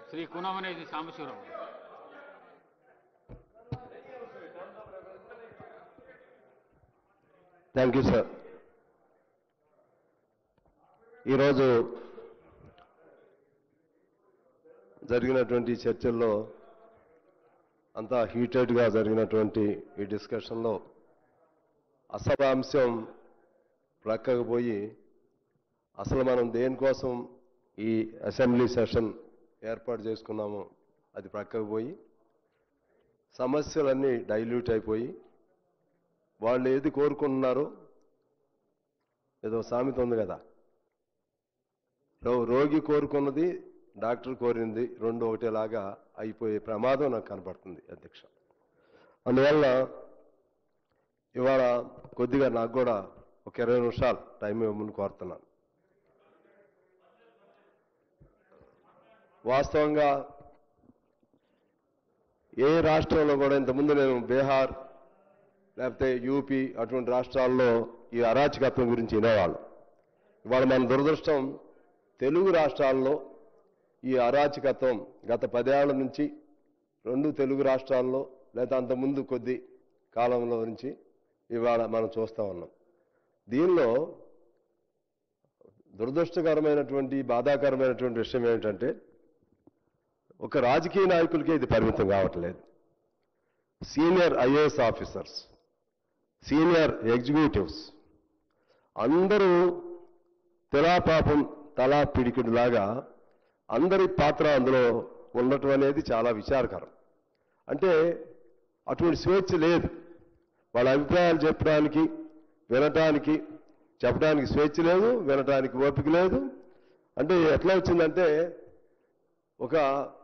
Shri Kunamneni Sambasivarao. Thank you sir. ఈరోజు జరిగినటువంటి చర్చల్లో అంతా హీటెడ్గా జరిగినటువంటి ఈ డిస్కషన్లో అసలు అంశం ప్రక్కకు పోయి అసలు మనం దేనికోసం ఈ అసెంబ్లీ సెషన్ ఏర్పాటు చేసుకున్నామో అది ప్రక్కకు పోయి సమస్యలన్నీ డైల్యూట్ అయిపోయి వాళ్ళు ఏది కోరుకుంటున్నారో ఏదో సామెత ఉంది కదా, రోగి కోరుకున్నది డాక్టర్ కోరింది రెండు ఒకటేలాగా అయిపోయే ప్రమాదం నాకు కనపడుతుంది అధ్యక్ష. అందువల్ల ఇవాళ కొద్దిగా నాకు కూడా ఒక 20 నిమిషాలు టైం ఇవ్వమని కోరుతున్నాను. వాస్తవంగా ఏ రాష్ట్రంలో కూడా ఇంతకుముందు నేను బీహార్ లేకపోతే యూపీ అటువంటి రాష్ట్రాల్లో ఈ అరాచకత్వం గురించి వినేవాళ్ళు. ఇవాళ మన దురదృష్టం తెలుగు రాష్ట్రాల్లో ఈ అరాచకత్వం గత 10 ఏళ్ల నుంచి 2 తెలుగు రాష్ట్రాల్లో లేదా అంతకుముందు కొద్ది కాలంలో నుంచి ఇవాళ మనం చూస్తూ ఉన్నాం. దీనిలో దురదృష్టకరమైనటువంటి బాధాకరమైనటువంటి విషయం ఏంటంటే ఒక రాజకీయ నాయకులకే ఇది పరిమితం కావట్లేదు. Senior IAS officers, senior executives అందరూ తెలాపాపం తలా పిడికిడులాగా అందరి పాత్ర అందులో ఉండటం అనేది చాలా విచారకరం. అంటే అటువంటి స్వేచ్ఛ లేదు. వాళ్ళ అభిప్రాయాలు చెప్పడానికి వినటానికి చెప్పడానికి స్వేచ్ఛ లేదు, వినటానికి ఓపిక లేదు. అంటే ఎట్లా వచ్చిందంటే ఒక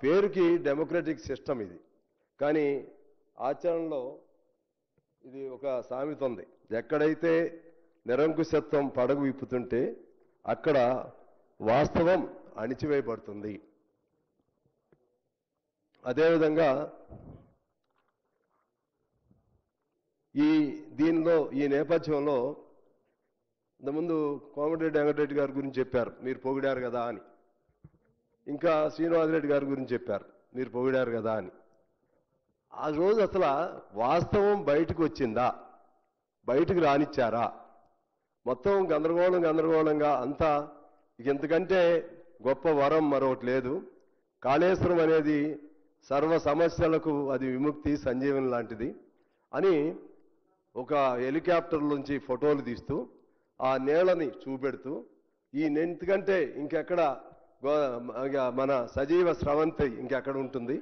పేరుకి డెమోక్రటిక్ సిస్టమ్ ఇది, కానీ ఆచరణలో ఇది ఒక సామెత ఉంది, ఎక్కడైతే నిరంకుశత్వం పడగు విప్పుతుంటే అక్కడ వాస్తవం అణిచివేయబడుతుంది. అదేవిధంగా ఈ నేపథ్యంలో ఇంతకుముందు కోమటిరెడ్డి వెంకటరెడ్డి గారి గురించి చెప్పారు, మీరు పొగిడారు కదా అని. ఇంకా శ్రీనివాసరెడ్డి గారి గురించి చెప్పారు, మీరు పొగిడారు కదా అని. ఆ రోజు అసలు వాస్తవం బయటకు వచ్చిందా, బయటకు రానిచ్చారా? మొత్తం గందరగోళంగా అంతా ఇంతకంటే గొప్ప వరం మరొకటి లేదు. కాళేశ్వరం అనేది సర్వ సమస్యలకు అది విముక్తి సంజీవని లాంటిది అని ఒక హెలికాప్టర్ నుంచి ఫోటోలు తీస్తూ ఆ నేలని చూపెడుతూ ఎందుకంటే ఇంకెక్కడ మన సజీవ స్రవంతి ఇంకెక్కడ ఉంటుంది,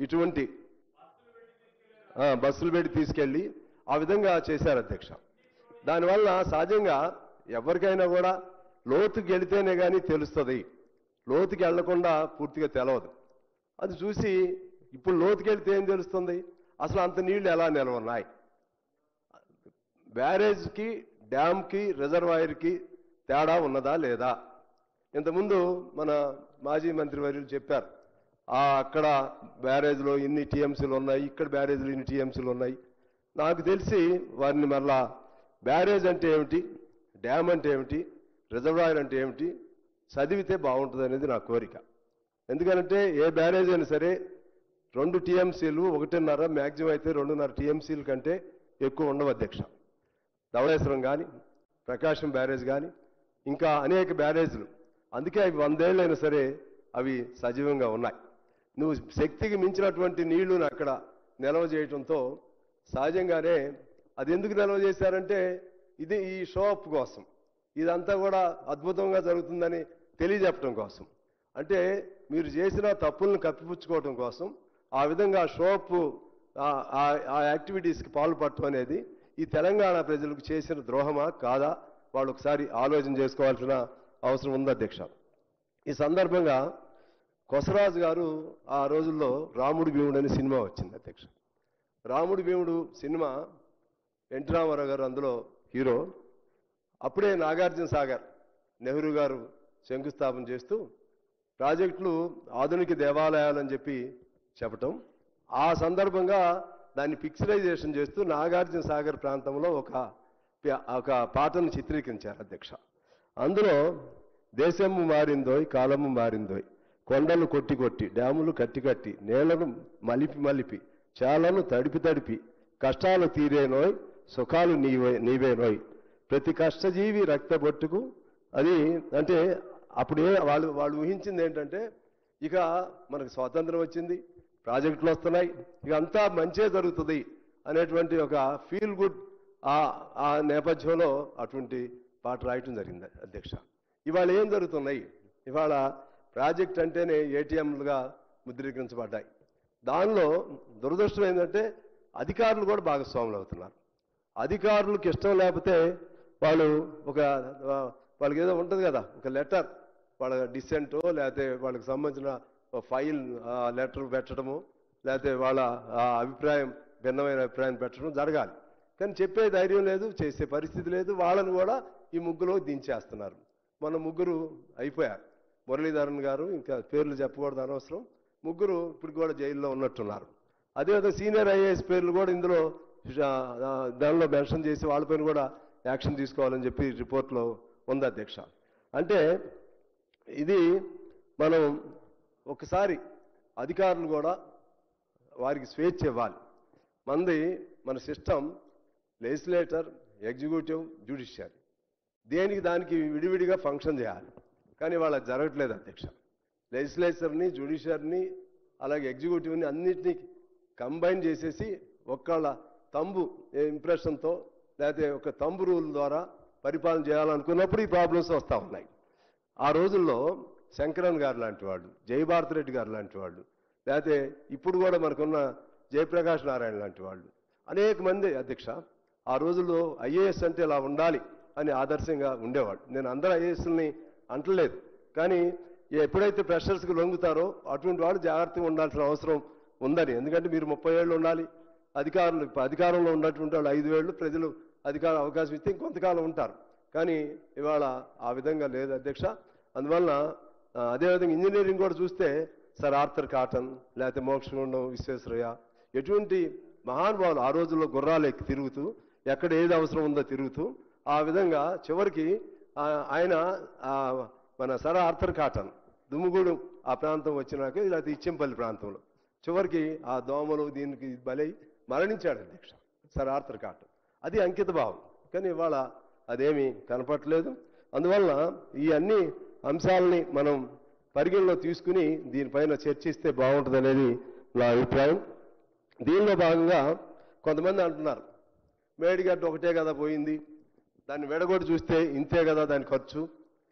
ఇటువంటి బస్సులు పెట్టి తీసుకెళ్ళి ఆ విధంగా చేశారు అధ్యక్ష. దానివల్ల సహజంగా ఎవరికైనా కూడా లోతుకి వెళితేనే కానీ తెలుస్తుంది, లోతుకి వెళ్లకుండా పూర్తిగా తెలవదు. అది చూసి ఇప్పుడు లోతుకి వెళితే ఏం తెలుస్తుంది, అసలు అంత నీళ్లు ఎలా నిలవన్నాయి, బ్యారేజ్కి డ్యామ్కి రిజర్వాయర్కి తేడా ఉన్నదా లేదా? ఇంతకుముందు మన మాజీ మంత్రివర్యులు చెప్పారు, అక్కడ బ్యారేజ్లో ఇన్ని టీఎంసీలు ఉన్నాయి, ఇక్కడ బ్యారేజ్లో ఇన్ని టీఎంసీలు ఉన్నాయి. నాకు తెలిసి వారిని మళ్ళా బ్యారేజ్ అంటే ఏమిటి, డ్యామ్ అంటే ఏమిటి, రిజర్వాయర్ అంటే ఏమిటి చదివితే బాగుంటుంది అనేది నా కోరిక. ఎందుకంటే ఏ బ్యారేజ్ అయినా సరే 2 టీఎంసీలు 1.5 మ్యాక్సిమం అయితే 2.5 టీఎంసీల కంటే ఎక్కువ ఉండవు అధ్యక్ష. ధవళేశ్వరం కానీ ప్రకాశం బ్యారేజ్ కానీ ఇంకా అనేక బ్యారేజ్లు, అందుకే అవి 100 ఏళ్ళైనా సరే అవి సజీవంగా ఉన్నాయి. నువ్వు శక్తికి మించినటువంటి నీళ్లను అక్కడ నిల్వ చేయడంతో సహజంగానే అది ఎందుకు నిల్వ చేశారంటే ఇది ఈ షో అప్ కోసం, ఇదంతా కూడా అద్భుతంగా జరుగుతుందని తెలియజెప్పడం కోసం, అంటే మీరు చేసిన తప్పులను కప్పిపుచ్చుకోవడం కోసం ఆ విధంగా షో అప్ ఆ యాక్టివిటీస్కి పాల్పడటం అనేది ఈ తెలంగాణ ప్రజలకు చేసిన ద్రోహమా కాదా వాళ్ళు ఒకసారి ఆలోచన చేసుకోవాల్సిన అవసరం ఉంది అధ్యక్ష. ఈ సందర్భంగా కొసరాజు గారు ఆ రోజుల్లో రాముడు భీముడు అనే సినిమా వచ్చింది అధ్యక్ష. రాముడు భీముడు సినిమా ఎన్టీ రామారావు గారు అందులో హీరో. అప్పుడే నాగార్జున సాగర్ నెహ్రూ గారు శంకుస్థాపన చేస్తూ ప్రాజెక్టులు ఆధునిక దేవాలయాలని చెప్పటం, ఆ సందర్భంగా దాన్ని పిక్చరైజేషన్ చేస్తూ నాగార్జున సాగర్ ప్రాంతంలో ఒక పాటను చిత్రీకరించారు అధ్యక్ష. అందులో దేశము మారిందోయ్ కాలము మారిందోయ్, కొండలు కొట్టి కొట్టి డ్యాములు కట్టి కట్టి నీళ్లను మలిపి చాలను తడిపి కష్టాలు తీరేనోయ్ సుఖాలు నీవేనోయ్ ప్రతి కష్టజీవి రక్తబొట్టుకు అది అంటే అప్పుడే వాళ్ళు ఊహించింది ఏంటంటే ఇక మనకు స్వాతంత్రం వచ్చింది, ప్రాజెక్టులు వస్తున్నాయి, ఇక అంతా మంచే జరుగుతుంది అనేటువంటి ఒక ఫీల్ గుడ్ ఆ నేపథ్యంలో అటువంటి పాట రాయటం జరిగింది అధ్యక్ష. ఇవాళ ఏం జరుగుతున్నాయి? ఇవాళ ప్రాజెక్ట్ అంటేనే ఏటీఎంలుగా ముద్రీకరించబడ్డాయి. దానిలో దురదృష్టం ఏంటంటే అధికారులు కూడా భాగస్వాములు అవుతున్నారు. అధికారులకు ఇష్టం లేకపోతే వాళ్ళకి ఏదో ఉంటుంది కదా, ఒక లెటర్ వాళ్ళ డిసెంటో లేకపోతే వాళ్ళకి సంబంధించిన ఫైల్ లెటర్ పెట్టడము లేకపోతే వాళ్ళ భిన్నమైన అభిప్రాయం పెట్టడం జరగాలి. కానీ చెప్పే ధైర్యం లేదు, చేసే పరిస్థితి లేదు. వాళ్ళని కూడా ఈ ముగ్గులో దించేస్తున్నారు. మన ముగ్గురు అయిపోయారు. మురళీధరన్ గారు, ఇంకా పేర్లు చెప్పకూడదు అనవసరం, ముగ్గురు ఇప్పుడు కూడా జైల్లో ఉన్నట్టున్నారు. అదేవిధంగా సీనియర్ ఐఏఎస్ పేర్లు కూడా ఇందులో దానిలో మెన్షన్ చేసి వాళ్ళపైన కూడా యాక్షన్ తీసుకోవాలని చెప్పి రిపోర్ట్లో ఉంది అధ్యక్ష. అంటే ఇది మనం ఒకసారి అధికారులు కూడా వారికి స్వేచ్ఛ ఇవ్వాలి. మన సిస్టమ్ లెజిస్లేటర్, ఎగ్జిక్యూటివ్, జ్యుడిషియరీ దేనికి దానికి విడివిడిగా ఫంక్షన్ చేయాలి. కానీ వాళ్ళకి జరగట్లేదు అధ్యక్ష. లెజిస్లేచర్ని, జ్యుడిషియరీని అలాగే ఎగ్జిక్యూటివ్ని అన్నింటినీ కంబైన్ చేసేసి ఒక్కళ్ళ తంబు ఇంప్రెషన్తో లేకపోతే ఒక తంబు రూల్ ద్వారా పరిపాలన చేయాలనుకున్నప్పుడు ఈ ప్రాబ్లమ్స్ వస్తూ ఉన్నాయి. ఆ రోజుల్లో శంకరన్ గారు లాంటి వాళ్ళు, జయభారతి రెడ్డి గారు లాంటి వాళ్ళు, లేకపోతే ఇప్పుడు కూడా మనకున్న జయప్రకాష్ నారాయణ లాంటి వాళ్ళు అనేక మంది అధ్యక్ష ఆ రోజుల్లో ఐఏఎస్ అంటే ఇలా ఉండాలి అని ఆదర్శంగా ఉండేవాడు. నేను అందరూ ఐఏఎస్ని అంటలేదు, కానీ ఎప్పుడైతే ప్రెషర్స్కి లొంగుతారో అటువంటి వాళ్ళు జాగ్రత్తగా ఉండాల్సిన అవసరం ఉందని. ఎందుకంటే మీరు 30 ఏళ్ళు ఉండాలి, అధికారంలో ఉన్నటువంటి వాళ్ళు 5 ఏళ్ళు, ప్రజలు అధికార అవకాశం ఇస్తే ఇంకొంతకాలం ఉంటారు. కానీ ఇవాళ ఆ విధంగా లేదు అధ్యక్ష. అందువలన అదేవిధంగా ఇంజనీరింగ్ కూడా చూస్తే సర్ ఆర్థర్ కాటన్ లేకపోతే మోక్షగుండం విశ్వేశ్వరయ్య ఎటువంటి మహానుభావులు ఆ రోజుల్లో గుర్రాలు ఎక్కి తిరుగుతూ ఎక్కడ ఏది అవసరం ఉందో తిరుగుతూ ఆ విధంగా చివరికి ఆయన మన సర్ ఆర్థర్ కాటన్ దుమ్ముగూడెం ఆ ప్రాంతం వచ్చినాక లేకపోతే ఇచ్చెంపల్లి ప్రాంతంలో చివరికి ఆ దోమలు దీనికి బలై మరణించాడు అధ్యక్ష సర్ ఆర్థర్ కాటన్. అది అంకిత భావం. కానీ ఇవాళ అదేమీ కనపట్లేదు. అందువలన ఈ అన్ని అంశాలని మనం పరిగణలో తీసుకుని దీనిపైన చర్చిస్తే బాగుంటుంది అనేది నా అభిప్రాయం. దీనిలో భాగంగా కొంతమంది అంటున్నారు మేడిగడ్డ ఒకటే కదా పోయింది, దాన్ని విడగొట్టి చూస్తే ఇంతే కదా దాని ఖర్చు.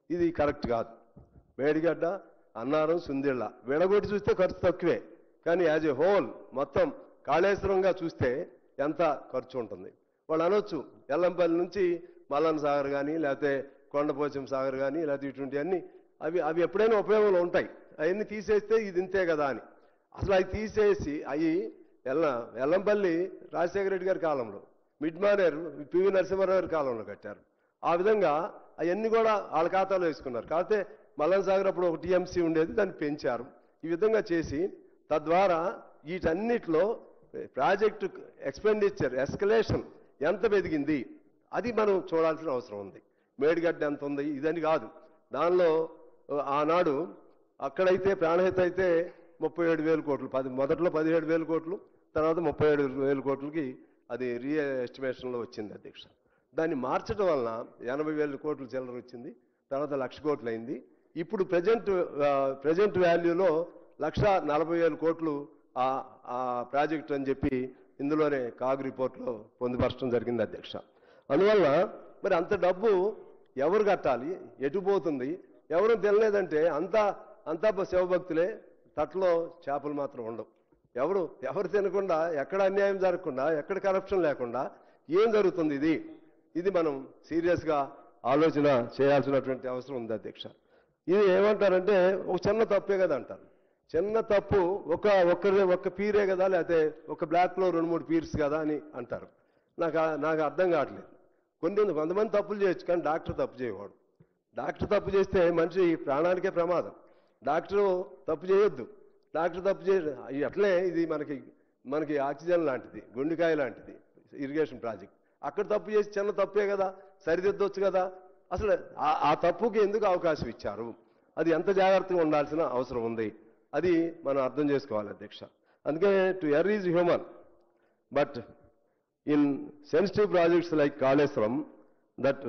ఇది కరెక్ట్ కాదు. మేడిగడ్డ, అన్నారం, సుందిళ్ళ విడగొట్టి చూస్తే ఖర్చు తక్కువే, కానీ యాజ్ ఏ హోల్ మొత్తం కాళేశ్వరంగా చూస్తే ఎంత ఖర్చు ఉంటుంది. వాళ్ళు అనొచ్చు ఎల్లంపల్లి నుంచి మల్లన్న సాగర్ కానీ లేకపోతే కొండపోచం సాగర్ కానీ లేకపోతే ఇటువంటివన్నీ అవి ఎప్పుడైనా ఉపయోగంలో ఉంటాయి, అవన్నీ తీసేస్తే ఇది ఇంతే కదా అని. అసలు అవి తీసేసి అవి ఎల్లంపల్లి రాజశేఖర రెడ్డి గారి కాలంలో, మిడ్మానేరు పివి నరసింహారావు గారి కాలంలో కట్టారు. ఆ విధంగా అవన్నీ కూడా వాళ్ళ ఖాతాలో వేసుకున్నారు. కాకపోతే మల్లన్న సాగర్ అప్పుడు ఒక టీఎంసీ ఉండేది, దాన్ని పెంచారు. ఈ విధంగా చేసి తద్వారా వీటన్నిటిలో ప్రాజెక్టు ఎక్స్పెండిచర్ ఎస్కలేషన్ ఎంత పెరిగింది అది మనం చూడాల్సిన అవసరం ఉంది. మేడిగడ్డ ఎంత ఉంది ఇదని కాదు. దానిలో ఆనాడు అక్కడైతే ప్రాణహిత అయితే 37,000 కోట్లు, మొదట్లో 17,000 కోట్లు, తర్వాత 37,000 కోట్లకి అది రీఎస్టిమేషన్లో వచ్చింది అధ్యక్ష. దాన్ని మార్చడం వలన 80,000 కోట్లు చిల్లర వచ్చింది, తర్వాత 1,00,000 కోట్లు అయింది. ఇప్పుడు ప్రజెంట్ వాల్యూలో 1,40,000 కోట్లు ఆ ప్రాజెక్టు అని చెప్పి ఇందులోనే కాగ్ రిపోర్ట్లో పొందుపరచడం జరిగింది అధ్యక్ష. అందువల్ల మరి అంత డబ్బు ఎవరు కట్టాలి, ఎటు పోతుంది, ఎవరు తెలియలేదంటే అంతా శివభక్తులే, తట్లో చేపలు మాత్రం ఉండవు. ఎవరు తినకుండా, ఎక్కడ అన్యాయం జరగకుండా, ఎక్కడ కరప్షన్ లేకుండా ఏం జరుగుతుంది ఇది మనం సీరియస్గా ఆలోచన చేయాల్సినటువంటి అవసరం ఉంది అధ్యక్ష. ఇది ఏమంటారంటే ఒక చిన్న తప్పే కదా అంటారు. చిన్న తప్పు ఒక్క పీరే కదా, లేకపోతే ఒక బ్లాక్లో 2-3 పీర్స్ కదా అని అంటారు. నాకు అర్థం కావట్లేదు. కొంతమంది తప్పులు చేయొచ్చు, కానీ డాక్టర్ తప్పు చేయకూడదు. డాక్టర్ తప్పు చేస్తే మనిషి ప్రాణానికే ప్రమాదం. డాక్టరు తప్పు చేయొద్దు. డాక్టర్ తప్పు అట్లే ఇది మనకి ఆక్సిజన్ లాంటిది, గుండెకాయ లాంటిది ఇరిగేషన్ ప్రాజెక్ట్. అక్కడ తప్పు చేసి చిన్న తప్పే కదా, సరిదిద్దొచ్చు కదా. అసలు ఆ తప్పుకి ఎందుకు అవకాశం ఇచ్చారు అది ఎంత జాగ్రత్తగా ఉండాల్సిన అవసరం ఉంది, అది మనం అర్థం చేసుకోవాలి అధ్యక్ష. అందుకే to err is human, but in sensitive projects like Kaleshwaram that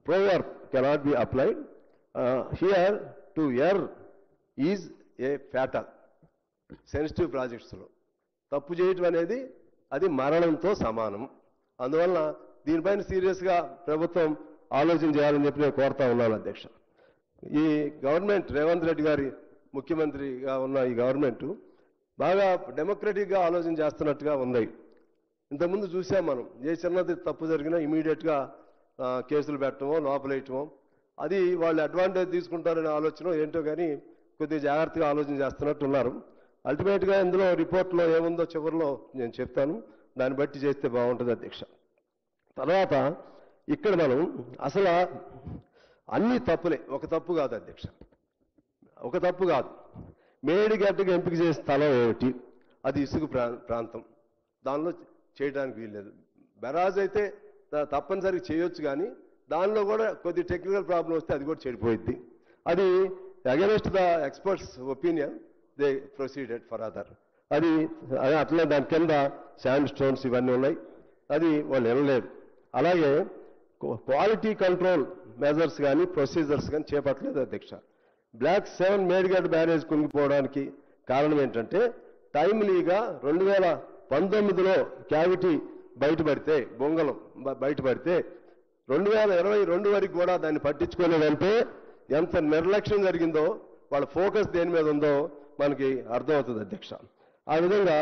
proverb cannot be applied. Here to err is a fatal. Sensitive ప్రాజెక్ట్స్లో తప్పు చేయటం అనేది అది మరణంతో సమానం. అందువల్ల దీనిపైన సీరియస్గా ప్రభుత్వం ఆలోచన చేయాలని చెప్పి నేను కోరుతా ఉన్నాను అధ్యక్ష. ఈ గవర్నమెంట్ రేవంత్ రెడ్డి గారి ముఖ్యమంత్రిగా ఉన్న ఈ గవర్నమెంట్ బాగా డెమోక్రటిక్గా ఆలోచన చేస్తున్నట్టుగా ఉంది. ఇంతకుముందు చూసాం మనం, ఏ చిన్నది తప్పు జరిగినా ఇమీడియట్గా కేసులు పెట్టడమో లోపలేయటమో, అది వాళ్ళు అడ్వాంటేజ్ తీసుకుంటారనే ఆలోచన ఏంటో కానీ కొద్దిగా జాగ్రత్తగా ఆలోచన చేస్తున్నట్టు ఉన్నారు. అల్టిమేట్గా ఇందులో రిపోర్ట్లో ఏముందో చివరిలో నేను చెప్తాను, దాన్ని బట్టి చేస్తే బాగుంటుంది అధ్యక్ష. తర్వాత ఇక్కడ మనం అసలు అన్ని తప్పులే, ఒక తప్పు కాదు అధ్యక్ష, ఒక తప్పు కాదు. మేడిగడ్డకు ఎంపిక చేసే స్థలం ఏమిటి? అది ఇసుక ప్రాంతం, దానిలో చేయడానికి వీల్లేదు. బెరాజ్ అయితే తప్పనిసరిగా చేయొచ్చు, కానీ దానిలో కూడా కొద్ది టెక్నికల్ ప్రాబ్లం వస్తే అది కూడా చెడిపోయిద్ది. అది against the experts opinion they proceeded for other. అది అట్లే దాని కింద శాండ్ స్టోన్స్ ఇవన్నీ ఉన్నాయి, అది వాళ్ళు వెళ్ళలేరు. అలాగే క్వాలిటీ కంట్రోల్ మెజర్స్ కానీ ప్రొసీజర్స్ కానీ చేపట్టలేదు అధ్యక్ష. బ్లాక్ 7 మేడిగడ్డ బ్యారేజ్ కుంగిపోవడానికి కారణం ఏంటంటే టైమ్లీగా 2019లో క్యావిటీ బయటపడితే, బొంగలం బయటపడితే 2022 వరకు కూడా దాన్ని పట్టించుకోలేదంటే ఎంత నిర్లక్ష్యం జరిగిందో, వాళ్ళ ఫోకస్ దేని మీద ఉందో మనకి అర్థమవుతుంది అధ్యక్ష. ఆ విధంగా